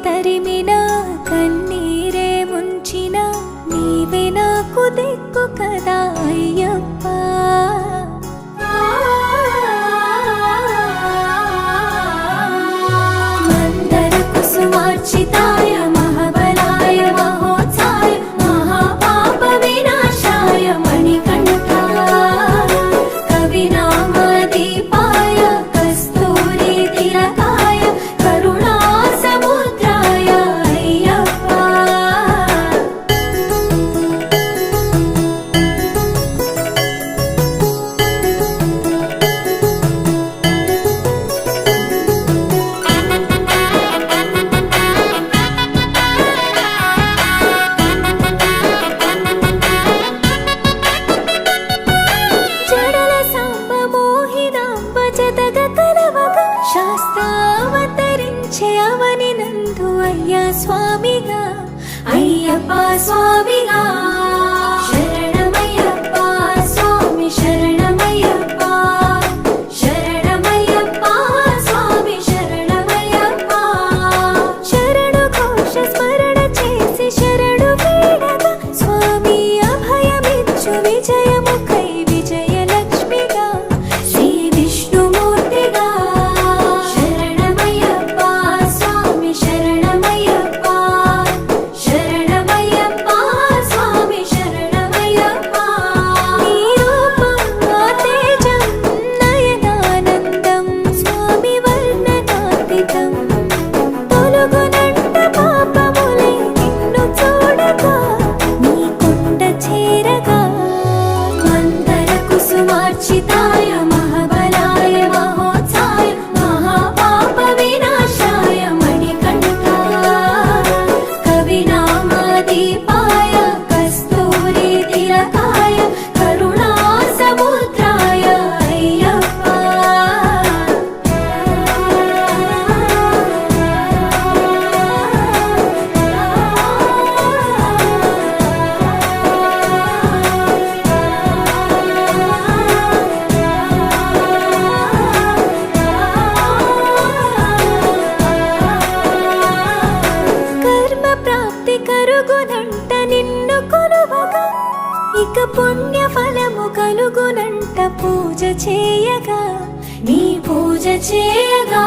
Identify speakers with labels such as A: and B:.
A: తరిమిన కన్నీరే ముంచిన నీవే నాకు దిక్కు కదా అయ్యప్ప. మందర కుసుమార్చితాయ మహాబలాయ మహోత్సాయ మహాపాప వినాశాయ మణికంఠ కవినామదీపాయ కస్తూరి తిలకాయ కరుణా సముద్రాయ అయ్యప్ప. జడల సాంబ మోహినాంబ జతగ కలవగ శాస్త్రావతరించే అవని నందు అయ్యా స్వామిగా అయ్యప్ప స్వామిగా. శరణమయ్యప్ప స్వామి శరణమయ్యప్ప శరణమయ్యప్ప స్వామి శరణమయ్యప్ప. శరణు ఘోష స్మరణ చేసి శరణు వేడగా స్వామి అభయమిచ్చు విజయముఖై విజయలక్ష్మిగా శ్రీ విష్ణుమూర్తిగా. శరణమయ్యప్ప స్వామి శరణమయ్యప్ప శరణమయ్యప్ప స్వామి శరణమయ్యప్ప. నీ రూపం తేజం నయనానందం స్వామి వర్ణనాతీతం తొలగునంట పాపములే నిన్ను చూడగా నీ కొండ చేరగా. మందర కుసుమార్చితాయ మహాబలాయ మహోత్సాయ మహాపాప వినాశాయ మణికంఠ కవినామదీపాయ కస్తూరి తిలకాయ కరుణా సముద్రాయ అయ్యప్ప. కర్మ ప్రాప్తి కరుగునంట నిన్ను కొలువగా ఇక పుణ్య ఫలము కలుగునంట పూజ చేయగా నీ పూజ చేయగా.